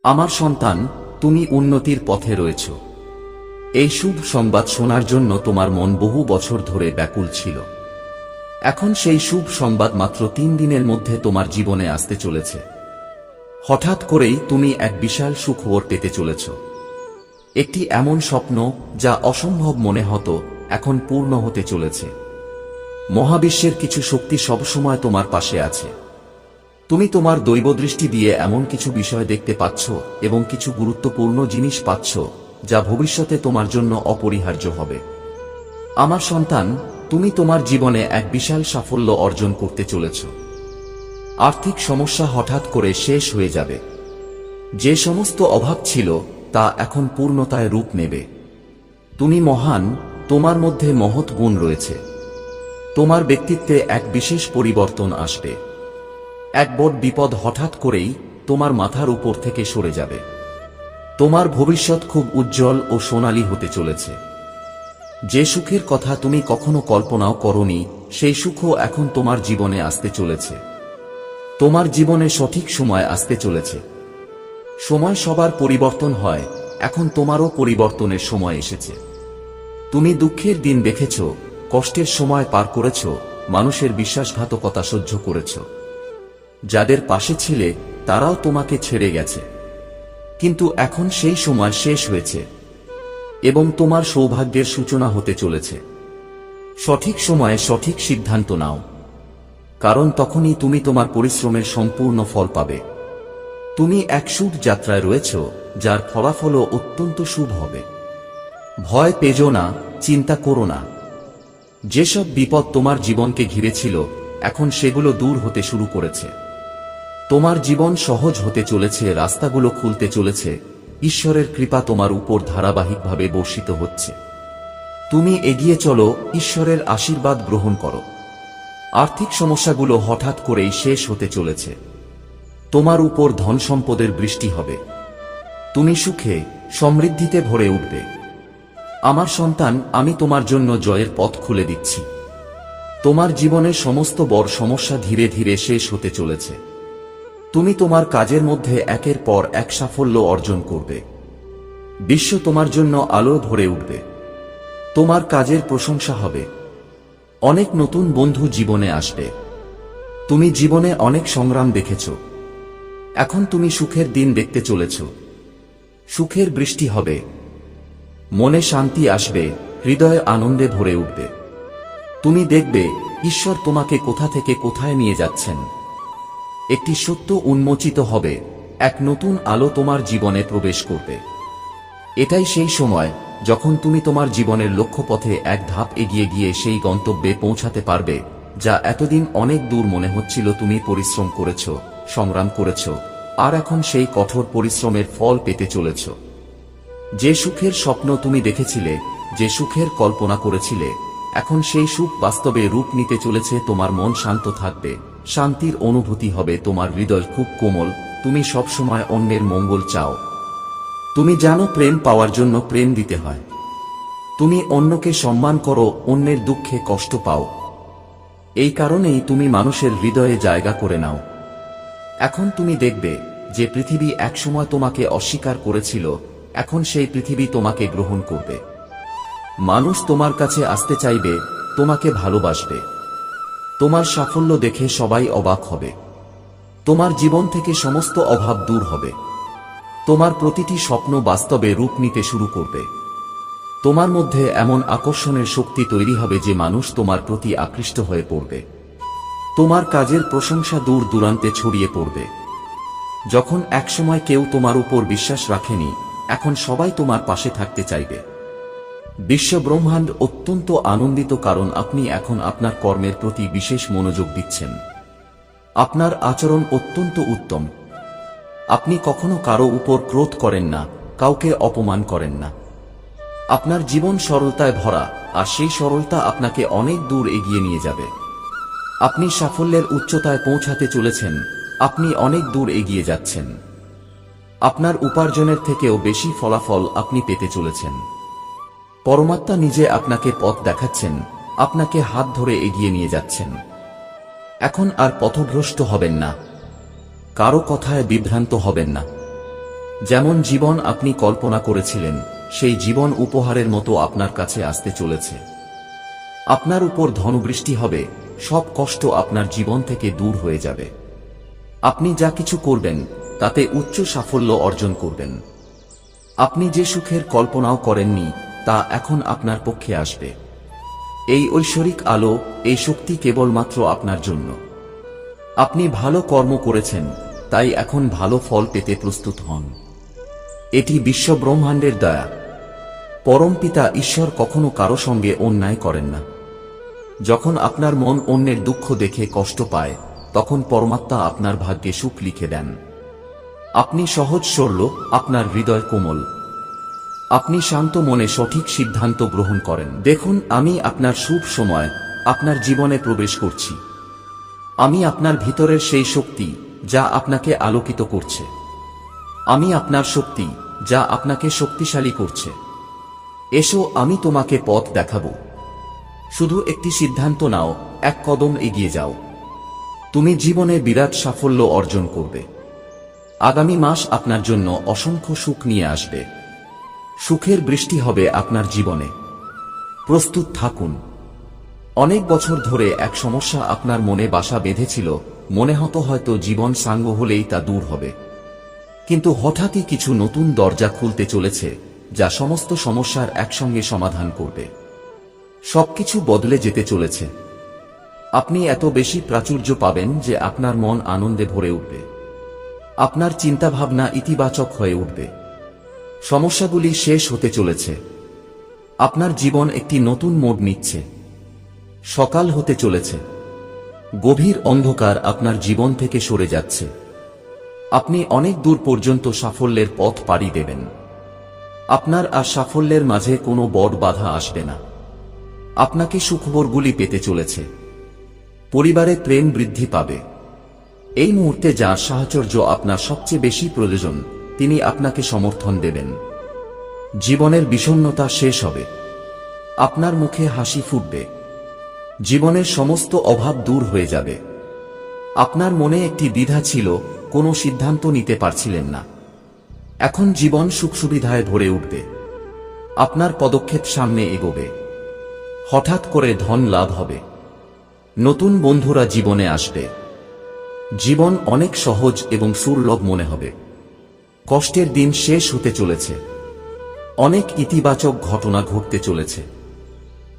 আমার সন্তান, তুমি উন্নতির পথে রয়েছ। এই শুভ সংবাদ শোনার জন্য তোমার মন বহু বছর ধরে ব্যাকুল ছিল। এখন সেই শুভ সংবাদ মাত্র 3 দিনের মধ্যে তোমার জীবনে আসতে চলেছে। হঠাৎ করেই তুমি এক বিশাল সুখবর পেতে চলেছ। একটি এমন স্বপ্ন যা অসম্ভব মনে হতো, এখন পূর্ণ হতে চলেছে। মহাবিশ্বের কিছু শক্তি সবসময় তোমার পাশে আছে। তুমি তোমার দৈবদৃষ্টি দিয়ে এমন কিছু বিষয় দেখতে পাচ্ছ এবং কিছু গুরুত্বপূর্ণ জিনিস পাচ্ছ যা ভবিষ্যতে তোমার জন্য অপরিহার্য হবে। আমার সন্তান, তুমি তোমার জীবনে এক বিশাল সাফল্য অর্জন করতে চলেছ। আর্থিক সমস্যা হঠাৎ করে শেষ হয়ে যাবে। যে সমস্ত অভাব ছিল তা এখন পূর্ণতায় রূপ নেবে। তুমি মহান, তোমার মধ্যে মহৎ গুণ রয়েছে। তোমার ব্যক্তিত্বে এক বিশেষ পরিবর্তন আসবে। এক বড় বিপদ হঠাৎ করেই তোমার মাথার উপর থেকে সরে যাবে। তোমার ভবিষ্যৎ খুব উজ্জ্বল ও সোনালী হতে চলেছে। যে সুখের কথা তুমি কখনো কল্পনাও করনি, সেই সুখও এখন তোমার জীবনে আসতে চলেছে। তোমার জীবনে সঠিক সময় আসতে চলেছে। সময় সবার পরিবর্তন হয়, এখন তোমারও পরিবর্তনের সময় এসেছে। তুমি দুঃখের দিন দেখেছ, কষ্টের সময় পার করেছ, মানুষের বিশ্বাসঘাতকতা সহ্য করেছ। যাদের পাশে ছিলে তারাও তোমাকে ছেড়ে গেছে। কিন্তু এখন সেই সময় শেষ হয়েছে এবং তোমার সৌভাগ্যের সূচনা হতে চলেছে। সঠিক সময়ে সঠিক সিদ্ধান্ত নাও, কারণ তখনই তুমি তোমার পরিশ্রমের সম্পূর্ণ ফল পাবে। তুমি এক শুভ যাত্রায় রয়েছ, যার ফলাফলও অত্যন্ত শুভ হবে। ভয় পেজো না, চিন্তা করো না। যেসব বিপদ তোমার জীবনকে ঘিরেছিল, এখন সেগুলো দূর হতে শুরু করেছে। তোমার জীবন সহজ হতে চলেছে, রাস্তাগুলো খুলতে চলেছে, ঈশ্বরের কৃপা তোমার উপর ধারাবাহিকভাবে বর্ষিত হচ্ছে। তুমি এগিয়ে চলো, ঈশ্বরের আশীর্বাদ গ্রহণ করো। আর্থিক সমস্যাগুলো হঠাৎ করেই শেষ হতে চলেছে। তোমার উপর ধন সম্পদের বৃষ্টি হবে। তুমি সুখে, সমৃদ্ধিতে ভরে উঠবে। আমার সন্তান, আমি তোমার জন্য জয়ের পথ খুলে দিচ্ছি। তোমার জীবনের সমস্ত বড় সমস্যা ধীরে ধীরে শেষ হতে চলেছে। তুমি তোমার কাজের মধ্যে একের পর এক সাফল্য অর্জন করবে। বিশ্ব তোমার জন্য আলো ভরে উঠবে। তোমার কাজের প্রশংসা হবে। অনেক নতুন বন্ধু জীবনে আসবে। তুমি জীবনে অনেক সংগ্রাম দেখেছ। এখন তুমি সুখের দিন দেখতে চলেছ। সুখের বৃষ্টি হবে। মনে শান্তি আসবে, হৃদয়ে আনন্দে ভরে উঠবে। তুমি দেখবে ঈশ্বর তোমাকে কোথা থেকে কোথায় নিয়ে যাচ্ছেন। একটি সত্য উন্মোচিত হবে, এক নতুন আলো তোমার জীবনে প্রবেশ করবে। এটাই সেই সময় যখন তুমি তোমার জীবনের লক্ষ্যপথে এক ধাপ এগিয়ে গিয়ে সেই গন্তব্যে পৌঁছাতে পারবে যা এতদিন অনেক দূর মনে হচ্ছিল। তুমি পরিশ্রম করেছ, সংগ্রাম করেছ, আর এখন সেই কঠোর পরিশ্রমের ফল পেতে চলেছ। যে সুখের স্বপ্ন তুমি দেখেছিলে, যে সুখের কল্পনা করেছিলে, এখন সেই সুখ বাস্তবে রূপ নিতে চলেছে। তোমার মন শান্ত থাকবে, শান্তির অনুভূতি হবে, তোমার হৃদয় খুব কোমল। তুমি সবসময় অন্যের মঙ্গল চাও। তুমি জানো প্রেম পাওয়ার জন্য প্রেম দিতে হয়। তুমি অন্যকে সম্মান করো, অন্যের দুঃখে কষ্ট পাও। এই কারণেই তুমি মানুষের হৃদয়ে জায়গা করে নাও। এখন তুমি দেখবে যে পৃথিবী একসময় তোমাকে অস্বীকার করেছিল, এখন সেই পৃথিবী তোমাকে গ্রহণ করবে। মানুষ তোমার কাছে আসতে চাইবে, তোমাকে ভালোবাসবে। তোমার সাফল্য দেখে সবাই অবাক হবে। তোমার জীবন থেকে সমস্ত অভাব দূর হবে। তোমার প্রতিটি স্বপ্ন বাস্তবে রূপ নিতে শুরু করবে। তোমার মধ্যে এমন আকর্ষণের শক্তি তৈরি হবে যে মানুষ তোমার প্রতি আকৃষ্ট হয়ে পড়বে। তোমার কাজের প্রশংসা দূর দূরান্তে ছড়িয়ে পড়বে। যখন একসময় কেউ তোমার উপর বিশ্বাস রাখেনি, এখন সবাই তোমার পাশে থাকতে চাইবে। বিশ্ব ব্রহ্মাণ্ড অত্যন্ত আনন্দিত, কারণ আপনি এখন আপনার কর্মের প্রতি বিশেষ মনোযোগ দিচ্ছেন। আপনার আচরণ অত্যন্ত উত্তম। আপনি কখনো কারো উপর ক্রোধ করেন না, কাউকে অপমান করেন না। আপনার জীবন সরলতায় ভরা, আর সেই সরলতা আপনাকে অনেক দূর এগিয়ে নিয়ে যাবে। আপনি সাফল্যের উচ্চতায় পৌঁছাতে চলেছেন। আপনি অনেক দূর এগিয়ে যাচ্ছেন। আপনার উপার্জনের থেকেও বেশি ফলাফল আপনি পেতে চলেছেন। পরমাত্মা নিজে আপনাকে পথ দেখাচ্ছেন, আপনাকে হাত ধরে এগিয়ে নিয়ে যাচ্ছেন। এখন আর পথভ্রষ্ট হবেন না, কারো কথায় বিভ্রান্ত হবেন না। যেমন জীবন আপনি কল্পনা করেছিলেন সেই জীবন উপহারের মতো আপনার কাছে আসতে চলেছে। আপনার উপর ধনবৃষ্টি হবে, সব কষ্ট আপনার জীবন থেকে দূর হয়ে যাবে। আপনি যা কিছু করবেন তাতে উচ্চ সাফল্য অর্জন করবেন। আপনি যে সুখের কল্পনাও করেননি তা এখন আপনার পক্ষে আসবে। এই ঐশ্বরিক আলো, এই শক্তি কেবলমাত্র আপনার জন্য। আপনি ভালো কর্ম করেছেন, তাই এখন ভালো ফল পেতে প্রস্তুত হন। এটি বিশ্বব্রহ্মাণ্ডের দয়া। পরমপিতা ঈশ্বর কখনো কারো সঙ্গে অন্যায় করেন না। যখন আপনার মন অন্যের দুঃখ দেখে কষ্ট পায়, তখন পরমাত্মা আপনার ভাগ্যে সুখ লিখে দেন। আপনি সহজ সরল, আপনার হৃদয় কোমল। আপনি শান্ত মনে সঠিক সিদ্ধান্ত গ্রহণ করেন। দেখুন, আমি আপনার শুভ সময় আপনার জীবনে প্রবেশ করছি। আমি আপনার ভিতরের সেই শক্তি যা আপনাকে আলোকিত করছে। আমি আপনার শক্তি যা আপনাকে শক্তিশালী করছে। এসো, আমি তোমাকে পথ দেখাবো। শুধু একটি সিদ্ধান্ত নাও, এক কদম এগিয়ে যাও। তুমি জীবনে বিরাট সাফল্য অর্জন করবে। আগামী মাস আপনার জন্য অসংখ্য সুখ নিয়ে আসবে। সুখের বৃষ্টি হবে আপনার জীবনে। প্রস্তুত থাকুন। অনেক বছর ধরে এক সমস্যা আপনার মনে বাসা বেঁধেছিল, মনে হতো হয়তো জীবন সাঙ্গ হলেই তা দূর হবে। কিন্তু হঠাৎই কিছু নতুন দরজা খুলতে চলেছে, যা সমস্ত সমস্যার একসঙ্গে সমাধান করবে। সবকিছু বদলে যেতে চলেছে। আপনি এত বেশি প্রাচুর্য পাবেন যে আপনার মন আনন্দে ভরে উঠবে। আপনার চিন্তাভাবনা ইতিবাচক হয়ে উঠবে। সমস্যাগুলি শেষ হতে চলেছে। আপনার জীবন একটি নতুন মোড় নিচ্ছে। সকাল হতে চলেছে। গভীর অন্ধকার আপনার জীবন থেকে সরে যাচ্ছে। আপনি অনেক দূর পর্যন্ত সাফল্যের পথ পাড়ি দেবেন। আপনার আর সাফল্যের মাঝে কোনো বড় বাধা আসবে না। আপনাকে সুখবরগুলি পেতে চলেছে। পরিবারে প্রেম বৃদ্ধি পাবে। এই মুহূর্তে যার সাহচর্য আপনার সবচেয়ে বেশি প্রয়োজন, তিনি আপনাকে সমর্থন দেবেন। জীবনের বিষণ্ণতা শেষ হবে। আপনার মুখে হাসি ফুটবে। জীবনের সমস্ত অভাব দূর হয়ে যাবে। আপনার মনে একটি দ্বিধা ছিল, কোনো সিদ্ধান্ত নিতে পারছিলেন না। এখন জীবন সুখ সুবিধায় ভরে উঠবে। আপনার পদক্ষেপ সামনে এগোবে। হঠাৎ করে ধন লাভ হবে। নতুন বন্ধুরা জীবনে আসবে। জীবন অনেক সহজ এবং সুলভ মনে হবে। কষ্টের দিন শেষ হতে চলেছে। অনেক ইতিবাচক ঘটনা ঘটতে চলেছে।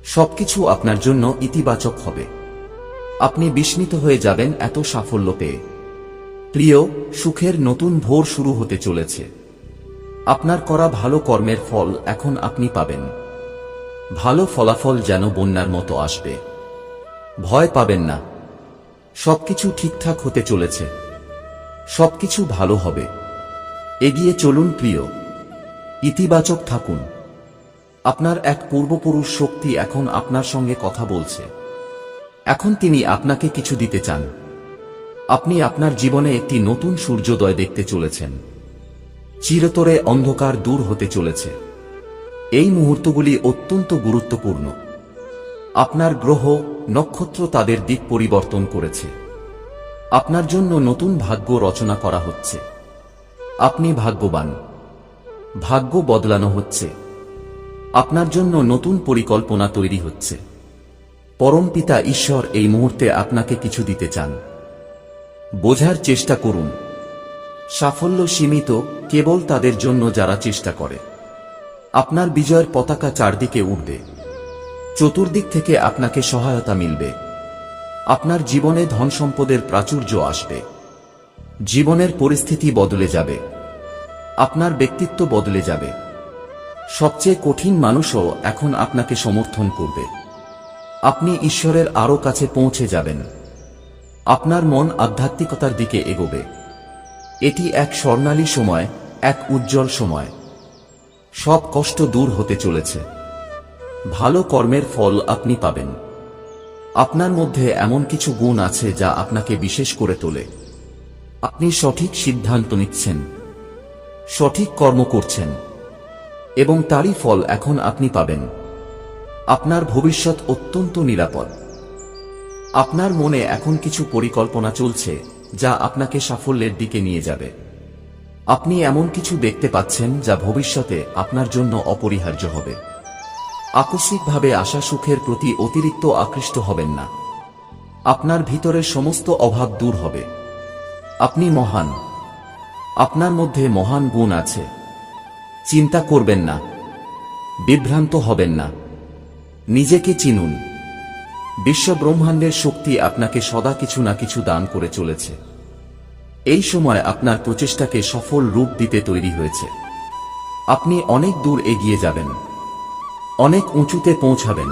সবকিছু আপনার জন্য ইতিবাচক হবে। আপনি বিস্মিত হয়ে যাবেন এত সাফল্য পেয়ে। প্রিয়, সুখের নতুন ভোর শুরু হতে চলেছে। আপনার করা ভালো কর্মের ফল এখন আপনি পাবেন। ভালো ফলাফল যেন বন্যার মতো আসবে। ভয় পাবেন না। সবকিছু ঠিকঠাক হতে চলেছে। সবকিছু ভালো হবে। এগিয়ে চলুন প্রিয়। ইতিবাচক থাকুন। আপনার এক পূর্বপুরুষ শক্তি এখন আপনার সঙ্গে কথা বলছে। এখন তিনি আপনাকে কিছু দিতে চান। আপনি আপনার জীবনে একটি নতুন সূর্যোদয় দেখতে চলেছেন। চিরতরে অন্ধকার দূর হতে চলেছে। এই মুহূর্তগুলি অত্যন্ত গুরুত্বপূর্ণ। আপনার গ্রহ, নক্ষত্র তাদের দিক পরিবর্তন করেছে। আপনার জন্য নতুন ভাগ্য রচনা করা হচ্ছে। আপনি ভাগ্যবান। ভাগ্য বদলানো হচ্ছে। আপনার জন্য নতুন পরিকল্পনা তৈরি হচ্ছে। পরমপিতা ঈশ্বর এই মুহূর্তে আপনাকে কিছু দিতে চান। বোঝার চেষ্টা করুন। সাফল্য সীমিত কেবল তাদের জন্য যারা চেষ্টা করে। আপনার বিজয়ের পতাকা চারদিকে উঠবে। চতুর্দিক থেকে আপনাকে সহায়তা মিলবে। আপনার জীবনে ধন সম্পদের প্রাচুর্য আসবে। জীবনের পরিস্থিতি বদলে যাবে। আপনার ব্যক্তিত্ব বদলে যাবে। সবচেয়ে কঠিন মানুষও এখন আপনাকে সমর্থন করবে। আপনি ঈশ্বরের আরো কাছে পৌঁছে যাবেন। আপনার মন আধ্যাত্মিকতার দিকে এগোবে। এটি এক স্বর্ণালী সময়, এক উজ্জ্বল সময়। সব কষ্ট দূর হতে চলেছে। ভালো কর্মের ফল আপনি পাবেন। আপনার মধ্যে এমন কিছু গুণ আছে যা আপনাকে বিশেষ করে তোলে। আপনি সঠিক সিদ্ধান্ত নিচ্ছেন, সঠিক কর্ম করছেন, এবং তারই ফল এখন আপনি পাবেন। আপনার ভবিষ্যৎ অত্যন্ত নিরাপদ। আপনার মনে এখন কিছু পরিকল্পনা চলছে যা আপনাকে সাফল্যের দিকে নিয়ে যাবে। আপনি এমন কিছু দেখতে পাচ্ছেন যা ভবিষ্যতে আপনার জন্য অপরিহার্য হবে। আকস্মিকভাবে আসা সুখের প্রতি অতিরিক্ত আকৃষ্ট হবেন না। আপনার ভিতরের সমস্ত অভাব দূর হবে। আপনি মহান। আপনার মধ্যে মহান গুণ আছে। চিন্তা করবেন না। বিভ্রান্ত হবেন না। নিজেকে চিনুন। বিশ্ব ব্রহ্মাণ্ডের শক্তি আপনাকে সদা কিছু না কিছু দান করে চলেছে। এই সময় আপনার প্রচেষ্টাকে সফল রূপ দিতে তৈরি হয়েছে। আপনি অনেক দূর এগিয়ে যাবেন। অনেক উঁচুতে পৌঁছাবেন।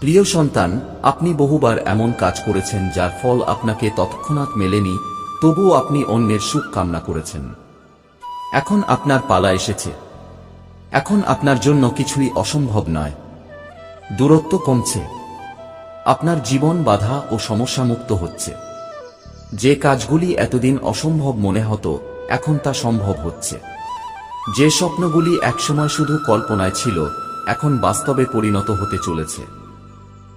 প্রিয় সন্তান, আপনি বহুবার এমন কাজ করেছেন যার ফল আপনাকে তৎক্ষণাৎ মেলেনি, তবুও আপনি অন্যের সুখ কামনা করেছেন। এখন আপনার পালা এসেছে। এখন আপনার জন্য কিছুই অসম্ভব নয়। দূরত্ব কমছে। আপনার জীবন বাধা ও সমস্যামুক্ত হচ্ছে। যে কাজগুলি এতদিন অসম্ভব মনে হতো, এখন তা সম্ভব হচ্ছে। যে স্বপ্নগুলি একসময় শুধু কল্পনায় ছিল, এখন বাস্তবে পরিণত হতে চলেছে।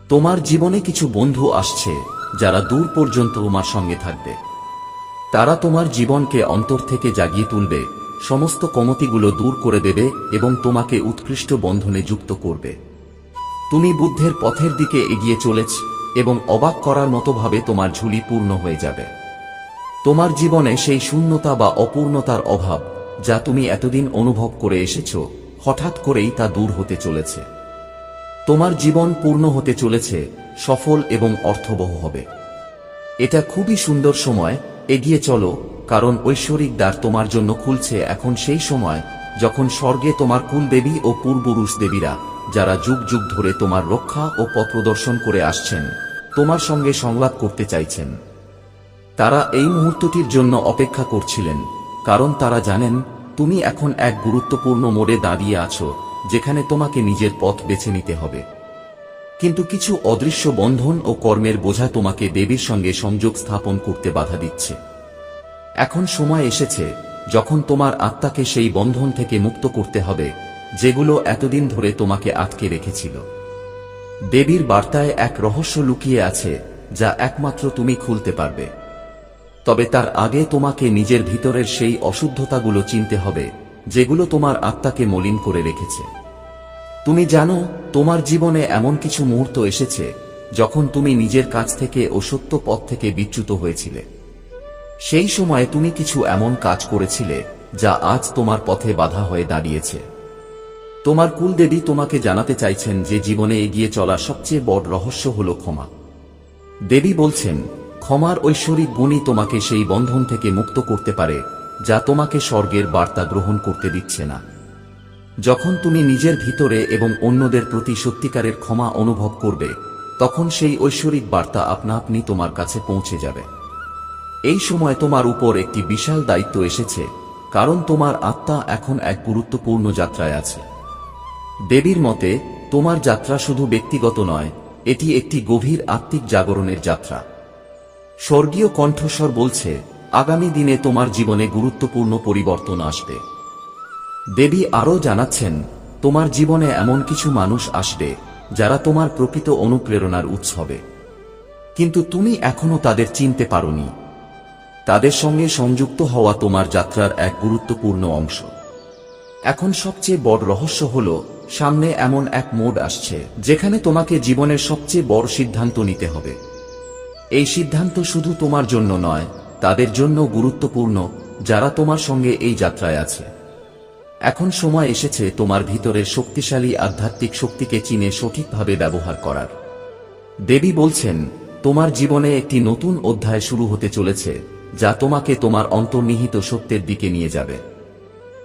তোমার জীবনে কিছু বন্ধু আসছে যারা দূর পর্যন্ত তোমার সঙ্গে থাকবে। তারা তোমার জীবনকে অন্তর থেকে জাগিয়ে তুলবে, সমস্ত কমতিগুলো দূর করে দেবে এবং তোমাকে উৎকৃষ্ট বন্ধনে যুক্ত করবে। তুমি বুদ্ধের পথের দিকে এগিয়ে চলেছ এবং অবাক করার মতোভাবে তোমার ঝুলি পূর্ণ হয়ে যাবে। তোমার জীবনে সেই শূন্যতা বা অপূর্ণতার অভাব যা তুমি এতদিন অনুভব করে এসেছ, হঠাৎ করেই তা দূর হতে চলেছে। তোমার জীবন পূর্ণ হতে চলেছে, সফল এবং অর্থবহ হবে। এটা খুবই সুন্দর সময়। এগিয়ে চলো, কারণ ঐশ্বরিক দ্বার তোমার জন্য খুলছে। এখন সেই সময় যখন স্বর্গে তোমার কুলদেবী ও পূর্বপুরুষ দেবীরা, যারা যুগ যুগ ধরে তোমার রক্ষা ও পথ প্রদর্শন করে আসছেন, তোমার সঙ্গে সংলাপ করতে চাইছেন। তারা এই মুহূর্তটির জন্য অপেক্ষা করছিলেন, কারণ তারা জানেন তুমি এখন এক গুরুত্বপূর্ণ মোড়ে দাঁড়িয়ে আছো, যেখানে তোমাকে নিজের পথ বেছে নিতে হবে। কিন্তু কিছু অদৃশ্য বন্ধন ও কর্মের বোঝা তোমাকে দেবীর সঙ্গে সংযোগ স্থাপন করতে বাধা দিচ্ছে। এখন সময় এসেছে যখন তোমার আত্মাকে সেই বন্ধন থেকে মুক্ত করতে হবে, যেগুলো এতদিন ধরে তোমাকে আটকে রেখেছিল। দেবীর বার্তায় এক রহস্য লুকিয়ে আছে যা একমাত্র তুমি খুলতে পারবে। তবে তার আগে তোমাকে নিজের ভিতরের সেই অশুদ্ধতাগুলো চিনতে হবে, যেগুলো তোমার আত্মাকে মলিন করে রেখেছে। তুমি জানো, তোমার জীবনে এমন কিছু মুহূর্ত এসেছে যখন তুমি নিজের কাছ থেকে ও সত্য পথ থেকে বিচ্যুত হয়েছিলে। সেই সময়ে তুমি কিছু এমন কাজ করেছিলে যা আজ তোমার পথে বাধা হয়ে দাঁড়িয়েছে। তোমার কুলদেবী তোমাকে জানাতে চাইছেন যে জীবনে এগিয়ে চলার সবচেয়ে বড় রহস্য হল ক্ষমা। দেবী বলছেন, ক্ষমার ঐশ্বরিক গুণই তোমাকে সেই বন্ধন থেকে মুক্ত করতে পারে যা তোমাকে স্বর্গের বার্তা গ্রহণ করতে দিচ্ছে না। যখন তুমি নিজের ভিতরে এবং অন্যদের প্রতি সত্যিকারের ক্ষমা অনুভব করবে, তখন সেই ঐশ্বরিক বার্তা আপনা আপনি তোমার কাছে পৌঁছে যাবে। এই সময় তোমার উপর একটি বিশাল দায়িত্ব এসেছে, কারণ তোমার আত্মা এখন এক গুরুত্বপূর্ণ যাত্রায় আছে। দেবীর মতে, তোমার যাত্রা শুধু ব্যক্তিগত নয়, এটি একটি গভীর আত্মিক জাগরণের যাত্রা। স্বর্গীয় কণ্ঠস্বর বলছে, আগামী দিনে তোমার জীবনে গুরুত্বপূর্ণ পরিবর্তন আসবে। দেবী আরও জানাচ্ছেন, তোমার জীবনে এমন কিছু মানুষ আসবে যারা তোমার প্রকৃত অনুপ্রেরণার উৎস হবে। কিন্তু তুমি এখনো তাদের চিনতে পারোনি। তাদের সঙ্গে সংযুক্ত হওয়া তোমার যাত্রার এক গুরুত্বপূর্ণ অংশ। এখন সবচেয়ে বড় রহস্য হল, সামনে এমন এক মোড় আসছে যেখানে তোমাকে জীবনের সবচেয়ে বড় সিদ্ধান্ত নিতে হবে। এই সিদ্ধান্ত শুধু তোমার জন্য নয়, তাদের জন্য গুরুত্বপূর্ণ যারা তোমার সঙ্গে এই যাত্রায় আছে। এখন সময় এসেছে তোমার ভিতরের শক্তিশালী আধ্যাত্মিক শক্তিকে চিনে সঠিকভাবে ব্যবহার করার। দেবী বলছেন, তোমার জীবনে একটি নতুন অধ্যায় শুরু হতে চলেছে যা তোমাকে তোমার অন্তর্নিহিত সত্যের দিকে নিয়ে যাবে।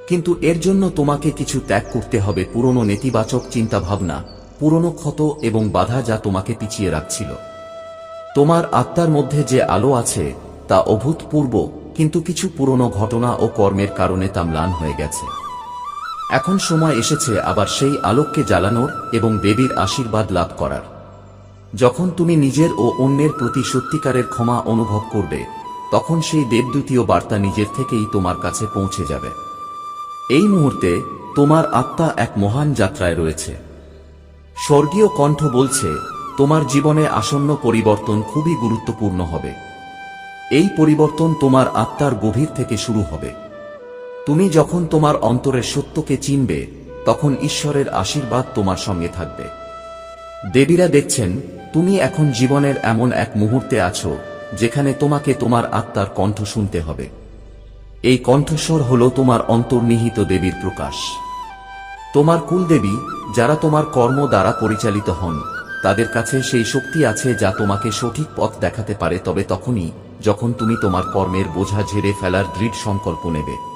কিন্তু এর জন্য তোমাকে কিছু ত্যাগ করতে হবে, পুরনো নেতিবাচক চিন্তাভাবনা, পুরনো ক্ষত এবং বাধা যা তোমাকে পিছিয়ে রাখছিল। তোমার আত্মার মধ্যে যে আলো আছে তা অভূতপূর্ব, কিন্তু কিছু পুরনো ঘটনা ও কর্মের কারণে তা ম্লান হয়ে গেছে। এখন সময় এসেছে আবার সেই আলোককে জ্বালানোর এবং দেবীর আশীর্বাদ লাভ করার। যখন তুমি নিজের ও অন্যের প্রতি সত্যিকারের ক্ষমা অনুভব করবে, তখন সেই দেবদূতীয় বার্তা নিজের থেকেই তোমার কাছে পৌঁছে যাবে। এই মুহূর্তে তোমার আত্মা এক মহান যাত্রায় রয়েছে। স্বর্গীয় কণ্ঠ বলছে, তোমার জীবনে আসন্ন পরিবর্তন খুবই গুরুত্বপূর্ণ হবে। এই পরিবর্তন তোমার আত্মার গভীর থেকে শুরু হবে। তুমি যখন তোমার অন্তরের সত্যকে চিনবে, তখন ঈশ্বরের আশীর্বাদ তোমার সঙ্গে থাকবে। দেবীরা দেখছেন তুমি এখন জীবনের এমন এক মুহূর্তে আছো যেখানে তোমাকে তোমার আত্মার কণ্ঠ শুনতে হবে। এই কণ্ঠস্বর হল তোমার অন্তর্নিহিত দেবীর প্রকাশ। তোমার কুলদেবী, যারা তোমার কর্ম দ্বারা পরিচালিত হন, তাদের কাছে সেই শক্তি আছে যা তোমাকে সঠিক পথ দেখাতে পারে, তবে তখনই যখন তুমি তোমার কর্মের বোঝা ঝেড়ে ফেলার দৃঢ় সংকল্প নেবে।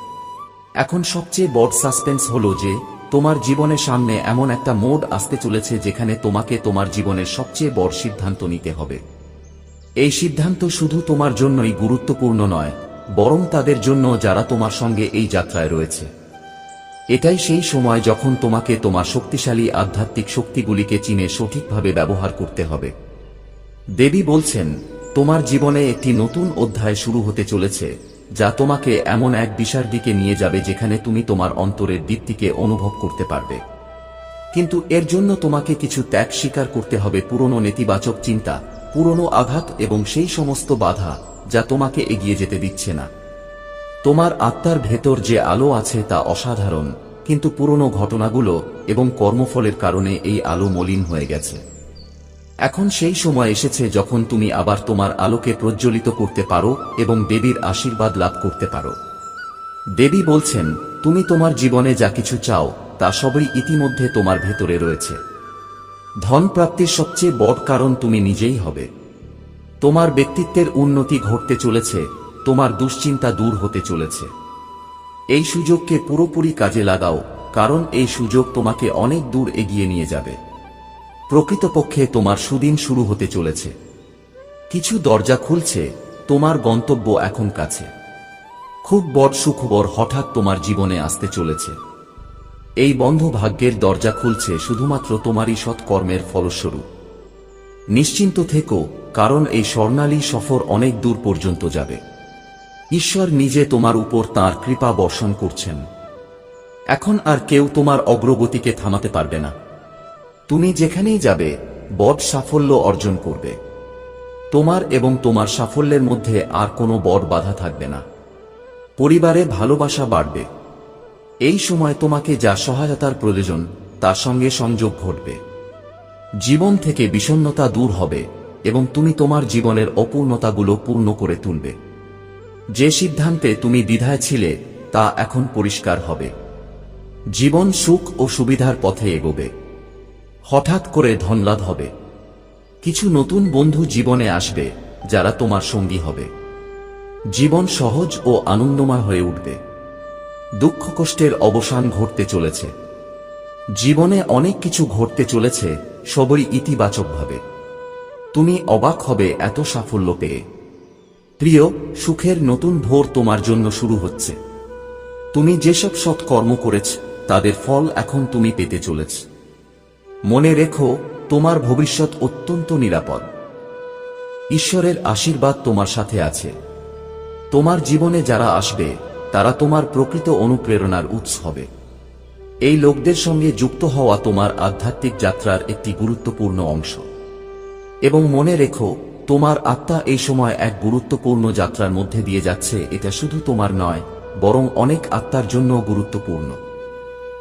এখন সবচেয়ে বড় সাসপেন্স হল যে তোমার জীবনের সামনে এমন একটা মোড় আসতে চলেছে যেখানে তোমাকে তোমার জীবনের সবচেয়ে বড় সিদ্ধান্ত নিতে হবে। এই সিদ্ধান্ত শুধু তোমার জন্যই গুরুত্বপূর্ণ নয়, বরং তাদের জন্য যারা তোমার সঙ্গে এই যাত্রায় রয়েছে। এটাই সেই সময় যখন তোমাকে তোমার শক্তিশালী আধ্যাত্মিক শক্তিগুলিকে চিনে সঠিকভাবে ব্যবহার করতে হবে। দেবী বলছেন তোমার জীবনে একটি নতুন অধ্যায় শুরু হতে চলেছে, যা তোমাকে এমন এক দিশার দিকে নিয়ে যাবে যেখানে তুমি তোমার অন্তরের দীপ্তিকে অনুভব করতে পারবে। কিন্তু এর জন্য তোমাকে কিছু ত্যাগ স্বীকার করতে হবে, পুরনো নেতিবাচক চিন্তা, পুরনো আঘাত এবং সেই সমস্ত বাধা যা তোমাকে এগিয়ে যেতে দিচ্ছে না। তোমার আত্মার ভেতর যে আলো আছে তা অসাধারণ, কিন্তু পুরনো ঘটনাগুলো এবং কর্মফলের কারণে এই আলো মলিন হয়ে গেছে। এখন সেই সময় এসেছে যখন তুমি আবার তোমার আলোকে প্রজ্বলিত করতে পারো এবং দেবীর আশীর্বাদ লাভ করতে পারো। দেবী বলছেন তুমি তোমার জীবনে যা কিছু চাও তা সবই ইতিমধ্যে তোমার ভেতরে রয়েছে। ধন প্রাপ্তির সবচেয়ে বড় কারণ তুমি নিজেই হবে। তোমার ব্যক্তিত্বের উন্নতি ঘটতে চলেছে, তোমার দুশ্চিন্তা দূর হতে চলেছে। এই সুযোগকে পুরোপুরি কাজে লাগাও, কারণ এই সুযোগ তোমাকে অনেক দূর এগিয়ে নিয়ে যাবে। প্রকৃতপক্ষে তোমার সুদিন শুরু হতে চলেছে। কিছু দরজা খুলছে, তোমার গন্তব্য এখন কাছে। খুব বড় সুখবর হঠাৎ তোমার জীবনে আসতে চলেছে। এই বন্ধ ভাগ্যের দরজা খুলছে শুধুমাত্র তোমারই সৎকর্মের ফলস্বরূপ। নিশ্চিন্ত থেকো, কারণ এই স্বর্ণালী সফর অনেক দূর পর্যন্ত যাবে। ঈশ্বর নিজে তোমার উপর তাঁর কৃপা বর্ষণ করছেন। এখন আর কেউ তোমার অগ্রগতিকে থামাতে পারবে না। তুমি যেখানেই যাবে বড় সাফল্য অর্জন করবে। তোমার এবং তোমার সাফল্যের মধ্যে আর কোনো বড় বাধা থাকবে না। পরিবারে ভালোবাসা বাড়বে। এই সময় তোমাকে যা সহায়তার প্রয়োজন তার সঙ্গে সংযোগ ঘটবে। জীবন থেকে বিষণ্ণতা দূর হবে এবং তুমি তোমার জীবনের অপূর্ণতাগুলো পূর্ণ করে তুলবে। যে সিদ্ধান্তে তুমি দ্বিধায় ছিলে তা এখন পরিষ্কার হবে। জীবন সুখ ও সুবিধার পথে এগোবে। হঠাৎ করে ধনলাভ হবে। কিছু নতুন বন্ধু জীবনে আসবে যারা তোমার সঙ্গী হবে। জীবন সহজ ও আনন্দময় হয়ে উঠবে। দুঃখ কষ্টের অবসান ঘটতে চলেছে। জীবনে অনেক কিছু ঘটতে চলেছে, সবই ইতিবাচকভাবে। তুমি অবাক হবে এত সাফল্য পেয়ে। প্রিয়, সুখের নতুন ভোর তোমার জন্য শুরু হচ্ছে। তুমি যেসব সৎ কর্ম করেছ তাদের ফল এখন তুমি পেতে চলেছ। মনে রেখো, তোমার ভবিষ্যৎ অত্যন্ত নিরাপদ। ঈশ্বরের আশীর্বাদ তোমার সাথে আছে। তোমার জীবনে যারা আসবে তারা তোমার প্রকৃত অনুপ্রেরণার উৎস হবে। এই লোকদের সঙ্গে যুক্ত হওয়া তোমার আধ্যাত্মিক যাত্রার একটি গুরুত্বপূর্ণ অংশ। এবং মনে রেখো, তোমার আত্মা এই সময় এক গুরুত্বপূর্ণ যাত্রার মধ্যে দিয়ে যাচ্ছে। এটা শুধু তোমার নয়, বরং অনেক আত্মার জন্য গুরুত্বপূর্ণ।